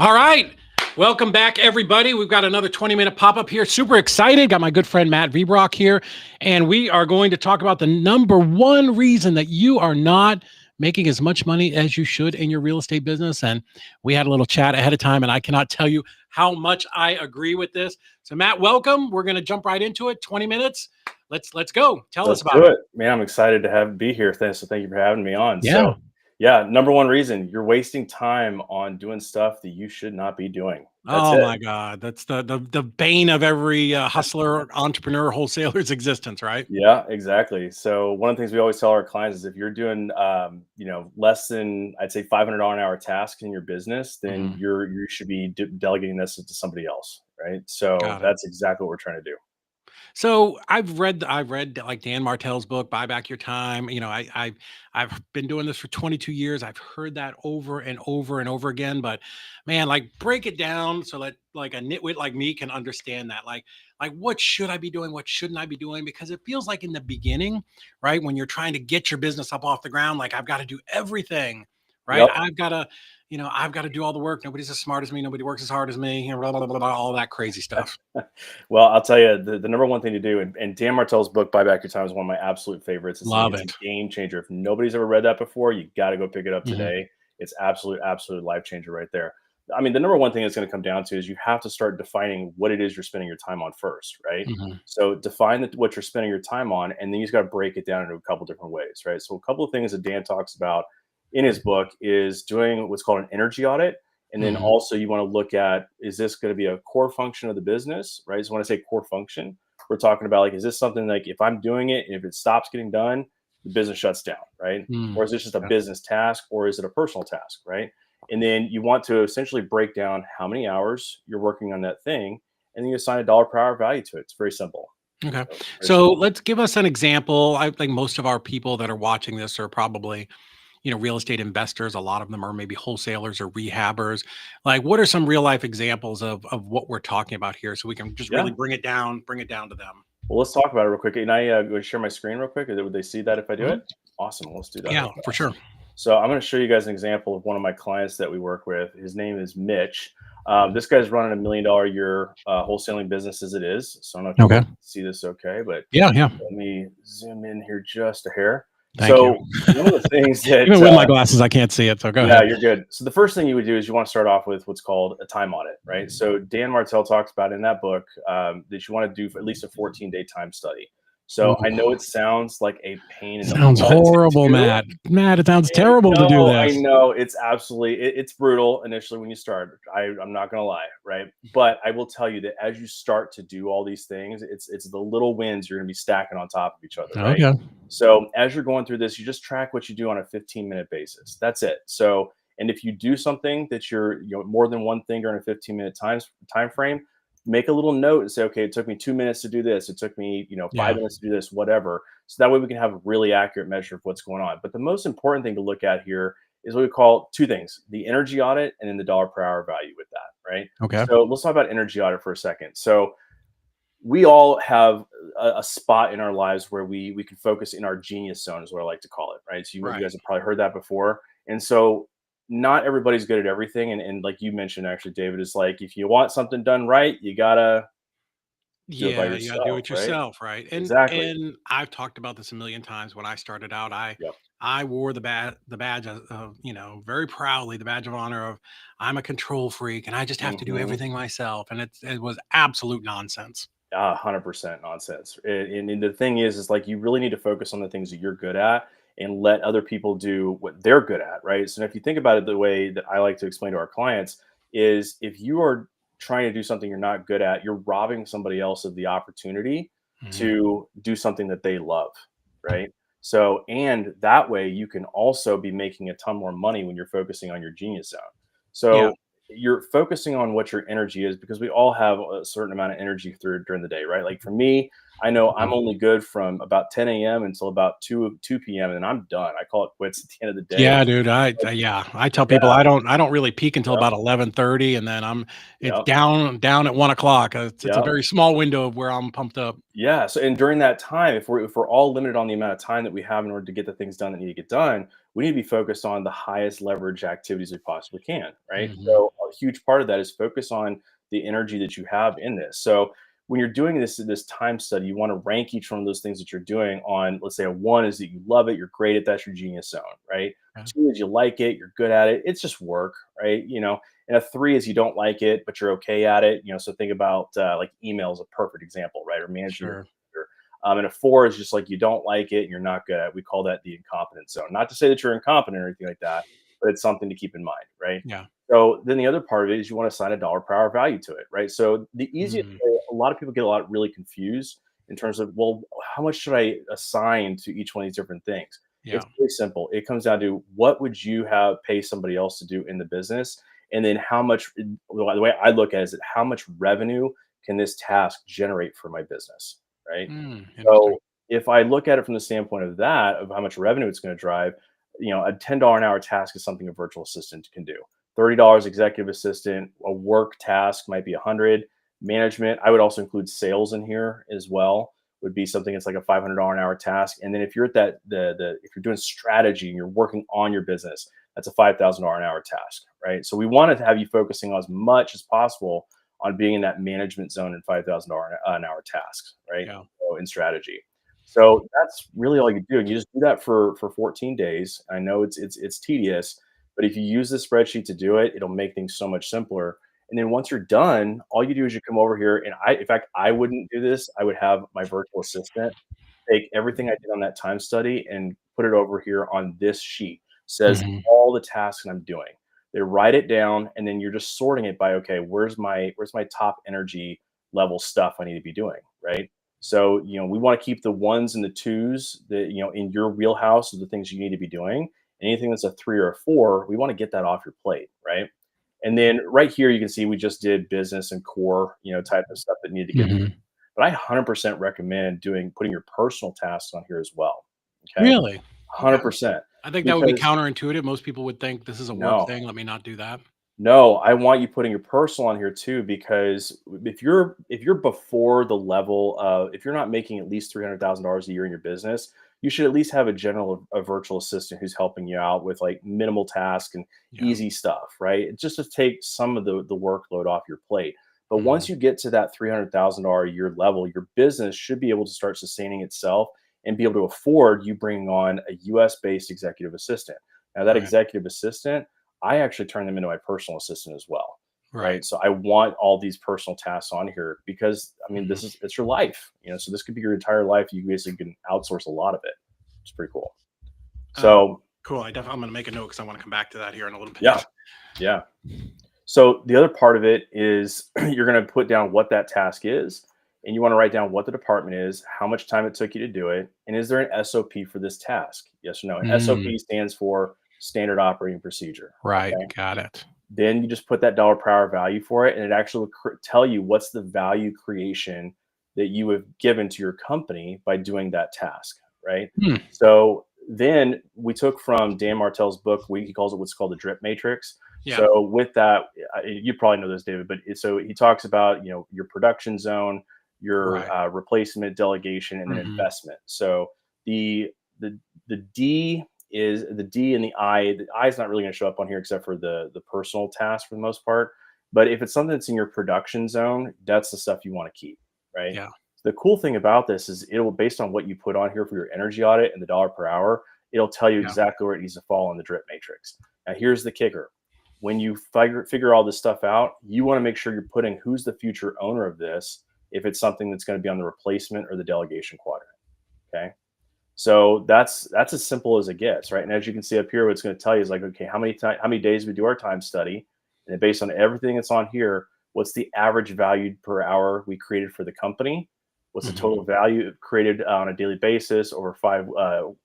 All right. Welcome back, everybody. We've got another 20-minute pop-up here. Super excited. Got my good friend Matt Vbrock here, and we are going to talk about the number one reason that you are not making as much money as you should in your real estate business. And we had a little chat ahead of time, and I cannot tell you how much I agree with this. So, Matt, welcome. We're going to jump right into it. 20 minutes. Let's go. Tell us about it. Man, I'm excited to be here. Thanks. So thank you for having me on. Yeah. So yeah, number one reason, you're wasting time on doing stuff that you should not be doing. That's Oh it. my God. That's the bane of every hustler, entrepreneur, wholesaler's existence, right? Yeah, exactly. So one of the things we always tell our clients is if you're doing, less than I'd say $500 an hour tasks in your business, then Mhm. you should be delegating this to somebody else, right? So Got it. that's exactly what we're trying to do. So I've read like Dan Martell's book, Buy Back Your Time. I've been doing this for 22 years. I've heard that over and over and over again. But man, like break it down so that like a nitwit like me can understand that. Like what should I be doing? What shouldn't I be doing? Because it feels like in the beginning, right? When you're trying to get your business up off the ground, like I've got to do everything, right? Yep. I've got to do all the work. Nobody's as smart as me. Nobody works as hard as me. Blah, blah, blah, blah, all that crazy stuff. Well, I'll tell you the number one thing to do, and Dan Martell's book, Buy Back Your Time, is one of my absolute favorites. Love It's a it. game changer. If nobody's ever read that before, you got to go pick it up Mhm. today. It's absolute life changer right there. I mean, the number one thing it's going to come down to is you have to start defining what it is you're spending your time on first, right? Mhm. So define what you're spending your time on, and then you've got to break it down into a couple different ways, right? So a couple of things that Dan talks about in his book is doing what's called an energy audit. And then Mhm. also you want to look at, is this going to be a core function of the business, right? So when I say core function, we're talking about like, is this something like if I'm doing it, and if it stops getting done, the business shuts down, right? Mm. Or is this just a Yeah. business task or is it a personal task, right? And then you want to essentially break down how many hours you're working on that thing, and then you assign a dollar per hour value to it. It's very simple. Okay. So very So simple. let's give us an example. I think most of our people that are watching this are probably, real estate investors. A lot of them are maybe wholesalers or rehabbers. Like, what are some real life examples of what we're talking about here, so we can just really Yeah. bring it down to them. Well, let's talk about it real quick. Can I go share my screen real quick? Would they see that if I do Mhm. it? Awesome. Let's do that Yeah, real for fast. sure. So I'm going to show you guys an example of one of my clients that we work with. His name is Mitch. This guy's running $1 million a year wholesaling business as it is. So I don't know if you Okay. guys can see this okay, but Yeah, yeah. let me zoom in here just a hair. Thank you. So one of the things that Even with my glasses, I can't see it. So go yeah, ahead. you're good. So the first thing you would do is you want to start off with what's called a time audit, right? So Dan Martell talks about in that book that you want to do at least a 14-day time study. So I know Ooh, it sounds like a pain in the sounds butt to horrible, do. Matt. Matt, it sounds terrible to do I this. know it's absolutely it's brutal initially when you start. I'm not gonna lie, right? But I will tell you that as you start to do all these things, it's the little wins you're gonna be stacking on top of each other, right? Okay. So as you're going through this, you just track what you do on a 15-minute basis. That's it. So and if you do something that you're more than one thing during a 15-minute time frame, make a little note and say, okay, it took me 2 minutes to do this. It took me, Yeah. 5 minutes to do this, whatever. So that way we can have a really accurate measure of what's going on. But the most important thing to look at here is what we call two things: the energy audit and then the dollar per hour value with that, right? Okay. So let's talk about energy audit for a second. So we all have a spot in our lives where we can focus in our genius zone, is what I like to call it, right? So you Right. guys have probably heard that before. And so not everybody's good at everything. And like you mentioned, actually, David, is like if you want something done right, you gotta do it by Yeah, you gotta do yourself, it right? yourself, right? And Exactly. and I've talked about this a million times. When I started out, I Yep. I wore the badge of, very proudly, the badge of honor of I'm a control freak and I just have to do Hmm. everything myself. And it was absolute nonsense. 100% nonsense. And the thing is like you really need to focus on the things that you're good at and let other people do what they're good at, right? So if you think about it, the way that I like to explain to our clients is if you are trying to do something you're not good at, you're robbing somebody else of the opportunity Mhm. to do something that they love, right? So, and that way you can also be making a ton more money when you're focusing on your genius zone. Yeah. So, you're focusing on what your energy is because we all have a certain amount of energy through during the day, right? Like for me, I know I'm Mhm. only good from about 10 a.m. until about 2 p.m. and I'm done. I call it quits at the end of the day. Yeah, dude, Like, yeah, I tell yeah, people I don't really peak until yep, about 11:30, and then it's yep, down at 1 o'clock. It's a yep. very small window of where I'm pumped up. Yeah. So, and during that time, if we're all limited on the amount of time that we have in order to get the things done that need to get done, we need to be focused on the highest leverage activities we possibly can. Right. Mhm. So, a huge part of that is focus on the energy that you have in this. So, when you're doing this time study, you want to rank each one of those things that you're doing on. Let's say a one is that you love it, you're great at that's your genius zone. Right. Yeah. Two is you like it, you're good at it. It's just work. Right. And a three is you don't like it, but you're okay at it. So think about like email is a perfect example, right? Or managing your Sure. computer. And a four is just like you don't like it and you're not good at it. We call that the incompetent zone. Not to say that you're incompetent or anything like that, but it's something to keep in mind, right? Yeah. So then the other part of it is you want to assign a dollar per hour value to it, right? So the easiest Mm. way, a lot of people get a lot really confused in terms of, well, how much should I assign to each one of these different things? Yeah. It's very simple. It comes down to what would you have pay somebody else to do in the business, and then how much. The way I look at it is that how much revenue can this task generate for my business, right? Interesting. So if I look at it from the standpoint of that, of how much revenue it's going to drive, a $10 an hour task is something a virtual assistant can do. $30 executive assistant, a work task might be 100. Management, I would also include sales in here as well. Would be something that's like a $500 an hour task. And then if you're at that if you're doing strategy and you're working on your business, that's a $5,000 an hour task, right? So we wanted to have you focusing on as much as possible on being in that management zone and $5,000 an hour tasks, right? Yeah. So in strategy. So that's really all you do. And you just do that for 14 days. I know it's tedious, but if you use the spreadsheet to do it, it'll make things so much simpler. And then once you're done, all you do is you come over here. And in fact, I wouldn't do this. I would have my virtual assistant take everything I did on that time study and put it over here on this sheet. Says Mhm. all the tasks that I'm doing. They write it down, and then you're just sorting it by, okay, where's my top energy level stuff I need to be doing, right? So we want to keep the ones and the twos that in your wheelhouse of the things you need to be doing. Anything that's a three or a four, we want to get that off your plate, right? And then right here, you can see we just did business and core, type of stuff that needed to get. Mhm. But I 100% recommend putting your personal tasks on here as well. Okay, Really? Okay. 100% I think that would be because counterintuitive. Most people would think this is a work no, thing. Let me not do that. no, I want you putting your personal on here too, because if you're before the level of, if you're not making at least $300,000 a year in your business, you should at least have a virtual assistant who's helping you out with like minimal tasks and Yeah. easy stuff, right? Just to take some of the workload off your plate. But once Mhm. you get to that $300,000 a year level, your business should be able to start sustaining itself and be able to afford you bringing on a US based executive assistant. Now, that Right. executive assistant, I actually turn them into my personal assistant as well. Right. Right. So I want all these personal tasks on here because I mean Mhm. it's your life. So this could be your entire life. You basically can outsource a lot of it. It's pretty cool. Um, So cool. I'm gonna make a note because I want to come back to that here in a little yeah, bit. yeah. So the other part of it is you're going to put down what that task is, and you want to write down what the department is, how much time it took you to do it, and is there an SOP for this task? Yes or no? And Mm, SOP stands for standard operating procedure. right. Okay. Got it. Then you just put that dollar per hour value for it, and it actually will tell you what's the value creation that you have given to your company by doing that task, right? Hmm. So then we took from Dan Martell's book, he calls it what's called the drip matrix. Yeah. So with that, you probably know this, David, but so he talks about your production zone, your Right. replacement, delegation, and then Mhm. investment. So the the the D is the D and the I. The I is not really going to show up on here except for the personal task for the most part. But if it's something that's in your production zone, that's the stuff you want to keep, right? Yeah. The cool thing about this is it will, based on what you put on here for your energy audit and the dollar per hour, it'll tell you Yeah. exactly where it needs to fall in the drip matrix. Now, here's the kicker: when you figure all this stuff out, you want to make sure you're putting who's the future owner of this, if it's something that's going to be on the replacement or the delegation quadrant. Okay. So that's as simple as it gets, right? And as you can see up here, what it's going to tell you is like, okay, how many days we do our time study, and then based on everything that's on here, what's the average value per hour we created for the company? What's the Mhm. total value created on a daily basis over five,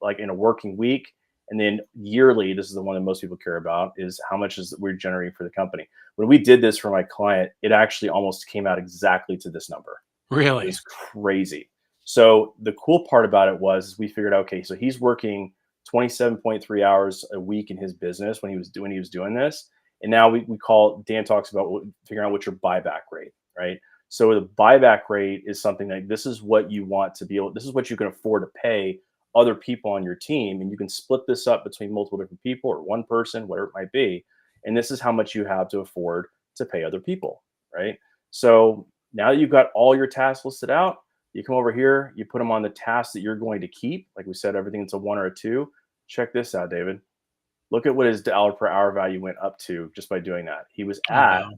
like in a working week? And then yearly, this is the one that most people care about, is how much is we're generating for the company. When we did this for my client, it actually almost came out exactly to this number. It Really? was crazy. So the cool part about it was we figured, okay, so he's working 27.3 hours a week in his business when he was doing this. And now we call Dan talks about figuring out what's your buyback rate, right? So the buyback rate is something like this is what you want to be able, this is what you can afford to pay other people on your team. And you can split this up between multiple different people or one person, whatever it might be. And this is how much you have to afford to pay other people, right? So now that you've got all your tasks listed out, you come over here, you put them on the tasks that you're going to keep. Like we said, everything that's a one or a two. Check this out, David. Look at what his dollar per hour value went up to just by doing that. Oh, wow.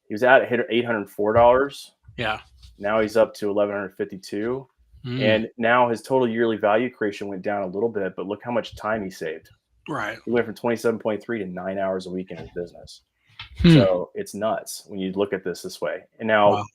He was at $804. Yeah. Now he's up to 1152. Mm, And now his total yearly value creation went down a little bit, but look how much time he saved. right. He went from 27.3 to 9 hours a week in his business. Hmm. So it's nuts when you look at this way. And Wow. now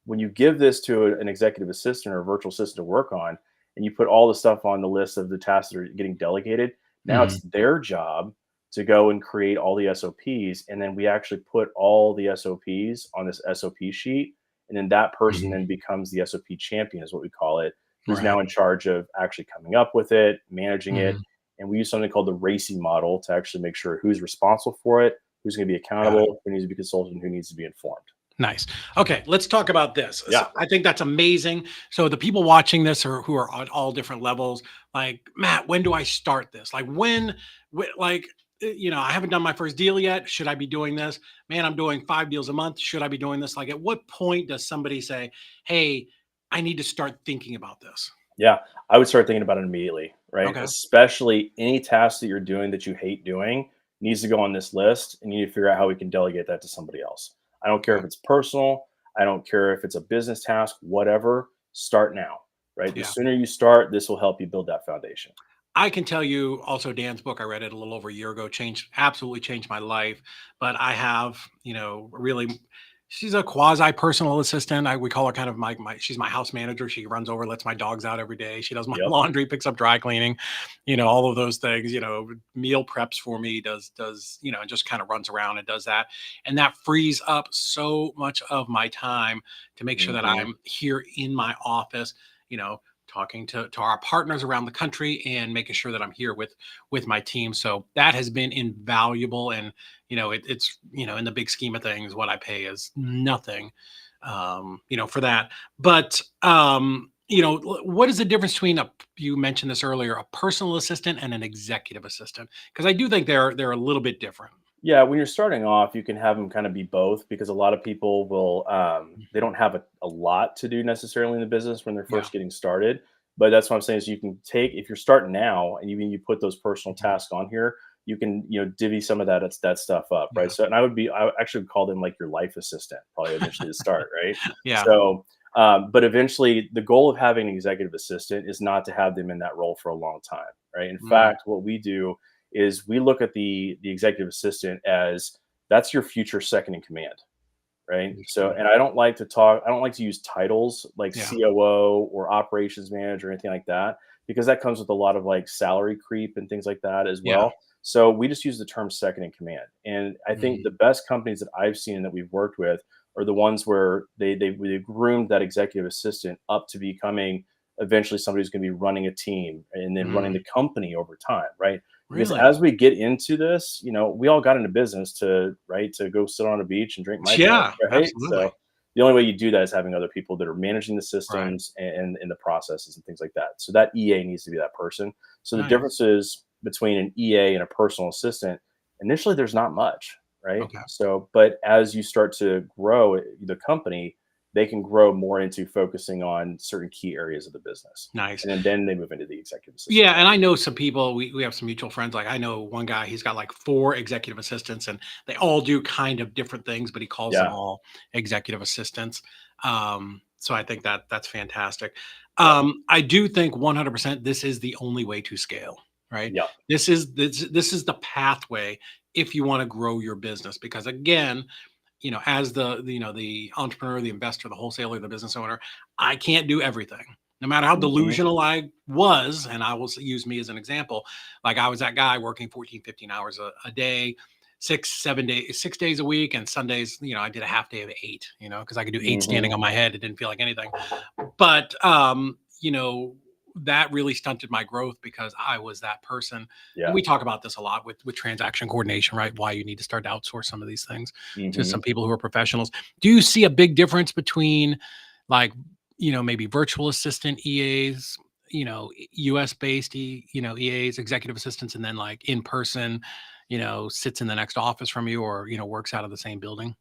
when you give this to an executive assistant or a virtual assistant to work on, and you put all the stuff on the list of the tasks that are getting delegated, now Mhm. it's their job to go and create all the SOPs. And then we actually put all the SOPs on this SOP sheet. And then that person Mhm. then becomes the SOP champion, is what we call it, who's Right. now in charge of actually coming up with it, managing it. Mhm. And we use something called the RACI model to actually make sure who's responsible for it, who's going to be Got it. accountable, who needs to be consulted, who needs to be informed. Nice. Okay, let's talk about this. So Yeah. I think that's amazing. So the people watching this or who are on all different levels, like Matt, when do I start this? Like like I haven't done my first deal yet. Should I be doing this? Man, I'm doing 5 deals a month. Should I be doing this? Like, at what point does somebody say, "Hey, I need to start thinking about this"? Yeah, I would start thinking about it immediately, right? Okay. Especially any task that you're doing that you hate doing needs to go on this list, and you need to figure out how we can delegate that to somebody else. I don't care Okay. if it's personal, I don't care if it's a business task, whatever, start now, right? The Yeah. sooner you start, this will help you build that foundation. I can tell you also Dan's book, I read it a little over a year ago, absolutely changed my life. But I have, really, she's a quasi personal assistant. We call her kind of she's my house manager. She runs over, lets my dogs out every day. She does my Yep. laundry, picks up dry cleaning, all of those things, meal preps for me, and just kind of runs around and does that. And that frees up so much of my time to make sure that Hmm. I'm here in my office, you know, talking to our partners around the country and making sure that I'm here with my team. So that has been invaluable. And it's in the big scheme of things, what I pay is nothing, for that. But what is the difference between you mentioned this earlier, a personal assistant and an executive assistant? Because I do think they're a little bit different. Yeah, when you're starting off, you can have them kind of be both because a lot of people will they don't have a lot to do necessarily in the business when they're Yeah. first getting started. But that's what I'm saying is you can take if you're starting now and you put those personal Mhm. tasks on here, you can divvy some of that stuff up, right? Yeah. So and I would actually call them like your life assistant probably eventually to start, right? Yeah. So but eventually the goal of having an executive assistant is not to have them in that role for a long time, right? In Mm, fact, what we do is we look at the executive assistant as that's your future second in command, right? So, understood. and I don't like to use titles like Yeah. COO or operations manager or anything like that because that comes with a lot of like salary creep and things like that as Yeah. well. So we just use the term second in command. And I think Mhm. the best companies that I've seen that we've worked with are the ones where they groomed that executive assistant up to becoming eventually somebody who's going to be running a team and then running Mm, the company over time, right? Because really? as we get into this, we all got into business to go sit on a beach and drink Mai Yeah, Tais, right? absolutely. So the only way you do that is having other people that are managing the Right. systems and the processes and things like that. So that EA needs to be that person. So the Nice. differences between an EA and a personal assistant, initially there's not much, right? Okay. So, but as you start to grow the company, they can grow more into focusing on certain key areas of the business. Nice. And then they move into the executive assistant Yeah, role. and I know some people, we have some mutual friends, like, I know one guy, he's got, like, 4 executive assistants, and they all do kind of different things, but he calls them Yeah. all executive assistants. So I think that's fantastic. I do think 100% this is the only way to scale, right? Yep. This is the pathway if you want to grow your business because again, as the entrepreneur, the investor, the wholesaler, the business owner, I can't do everything. No matter how Hmm. delusional I was, and I will use me as an example, like I was that guy working 14, 15 hours a day, 6 7 days, 6 days a week, and Sundays, I did a half day of 8, because I could do 8 Hmm. standing on my head. It didn't feel like anything. But that really stunted my growth because I was that person. And Yeah. we talk about this a lot with transaction coordination, right? Why you need to start to outsource some of these things to Hmm. some people who are professionals. Do you see a big difference between like, maybe virtual assistant EAs, US based EAs, executive assistants, and then like in person, sits in the next office from you or, works out of the same building?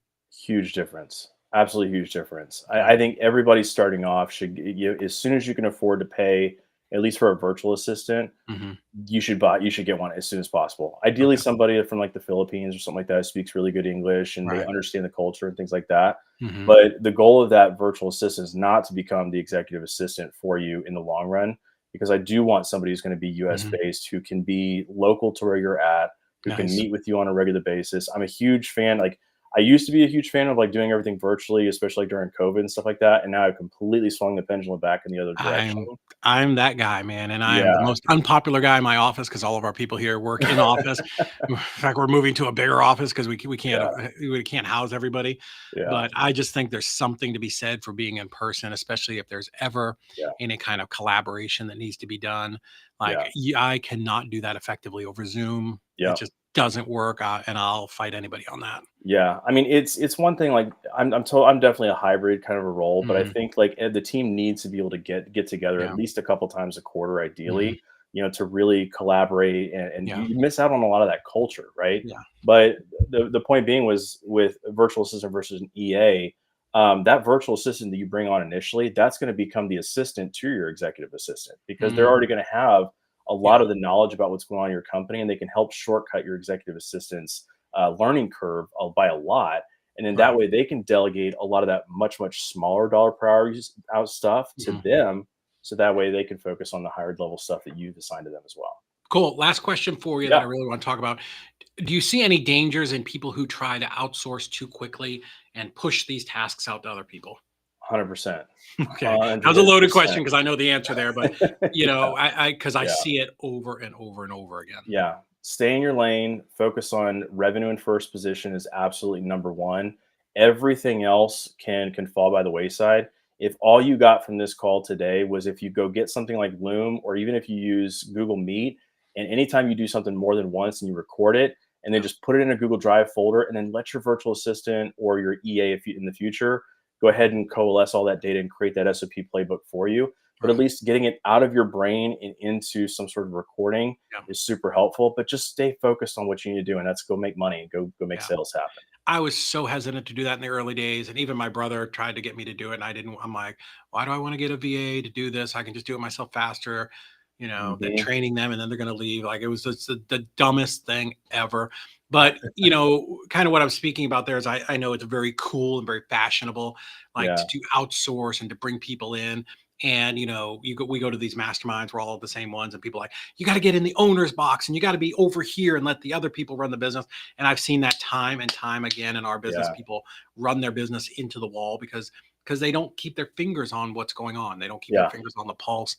Huge difference. Absolutely huge difference. Yeah. I think everybody starting off should, as soon as you can afford to pay, at least for a virtual assistant, Hmm. you should get one as soon as possible. Ideally, Okay. somebody from like the Philippines or something like that who speaks really good English and they Right. understand the culture and things like that. Hmm. But the goal of that virtual assistant is not to become the executive assistant for you in the long run, because I do want somebody who's going to be US Hmm. based, who can be local to where you're at, who can Nice. meet with you on a regular basis. I'm a huge fan. Like I used to be a huge fan of like doing everything virtually, especially like during COVID and stuff like that. And now I've completely swung the pendulum back in the other direction. I'm that guy, man, and I am the Yeah. most unpopular guy in my office because all of our people here work in office. In fact, we're moving to a bigger office because Yeah. we can't house everybody. Yeah. But I just think there's something to be said for being in person, especially if there's ever Yeah. any kind of collaboration that needs to be done. Like Yeah. I cannot do that effectively over Zoom. It Yeah. just doesn't work, and I'll fight anybody on that. Yeah, I mean, it's one thing. Like, I'm definitely a hybrid kind of a role, but I Hmm. think like the team needs to be able to get together at Yeah. least a couple times a quarter, Hmm. ideally. To really collaborate, and Yeah. you miss out on a lot of that culture, right? Yeah. But the point being was with a virtual assistant versus an EA, that virtual assistant that you bring on initially, that's going to become the assistant to your executive assistant because they're Mm, already going to have a lot yeah. of the knowledge about what's going on in your company, and they can help shortcut your executive assistant's learning curve by a lot. And then that Right. way they can delegate a lot of that much smaller dollar priorities out stuff to Mhm. them. So that way they can focus on the higher level stuff that you've assigned to them as well. Cool. Last question for you that I Yeah, really want to talk about. Do you see any dangers in people who try to outsource too quickly and push these tasks out to other people? 100%. Okay. That was a loaded question 100%. because I know the answer there, but Yeah, because I yeah. see it over and over and over again. Yeah. Stay in your lane, focus on revenue in first position is absolutely number one. Everything else can fall by the wayside. If all you got from this call today was if you go get something like Loom, or even if you use Google Meet, and anytime you do something more than once and you record it and then Yeah. just put it in a Google Drive folder and then let your virtual assistant or your EA, if you in the future, go ahead and coalesce all that data and create that SOP playbook for you. But at Right. least getting it out of your brain and into some sort of recording Yeah. is super helpful. But just stay focused on what you need to do, and that's go make money and go make Yeah. sales happen. I was so hesitant to do that in the early days, and even my brother tried to get me to do it, and I didn't. I'm like, why do I want to get a VA to do this? I can just do it myself faster, than Hmm. training them, and then they're going to leave. Like it was just the dumbest thing ever. But kind of what I'm speaking about there is I know it's very cool and very fashionable, like to Yeah, do outsource and to bring people in. And we go to these masterminds, we're all the same ones, and people are like, you got to get in the owner's box and you got to be over here and let the other people run the business. And I've seen that time and time again in our business. yeah, People run their business into the wall because they don't keep their fingers on what's going on. They don't keep their yeah. fingers on the pulse.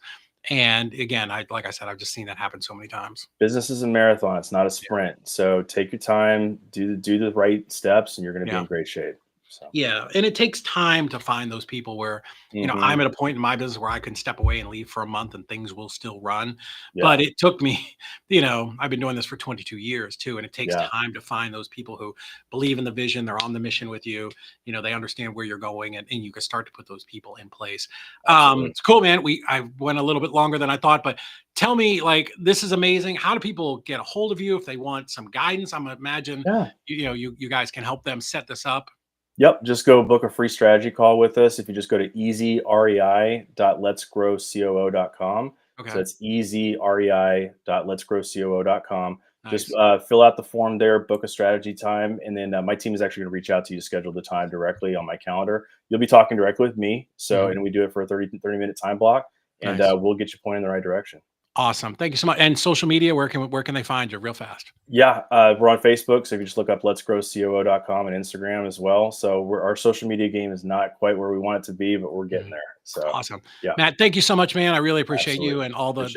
And again, like I said, I've just seen that happen so many times. Business is a marathon; it's not a Yeah. sprint. So take your time, do the right steps, and you're going to be Yeah. in great shape. So, Yeah, and it takes time to find those people where, hmm, I'm at a point in my business where I can step away and leave for a month and things will still run. yeah, But it took me, I've been doing this for 22 years too, and it takes yeah, time to find those people who believe in the vision, they're on the mission with you, they understand where you're going, and you can start to put those people in place. absolutely. It's cool, man. I went a little bit longer than I thought, but tell me, like, this is amazing. How do people get a hold of you if they want some guidance? I'm imagine, Yeah. you guys can help them set this up. Yep, just go book a free strategy call with us. If you just go to easyrei.letsgrowcoo.com. So Okay. that's easyrei.letsgrowcoo.com. Just Nice. fill out the form there, book a strategy time, and then my team is actually going to reach out to you to schedule the time directly on my calendar. You'll be talking directly with me. So, Mhm. and we do it for a 30 minute time block. and Nice. we'll get you pointed in the right direction. Awesome. Thank you so much. And social media, where can they find you real fast? Yeah, we're on Facebook, so if you just look up letsgrowcoo.com and Instagram as well. So our social media game is not quite where we want it to be, but we're getting Mhm. there. So Awesome. yeah, Matt, thank you so much, man. I really appreciate you absolutely. and all Appreciate the it.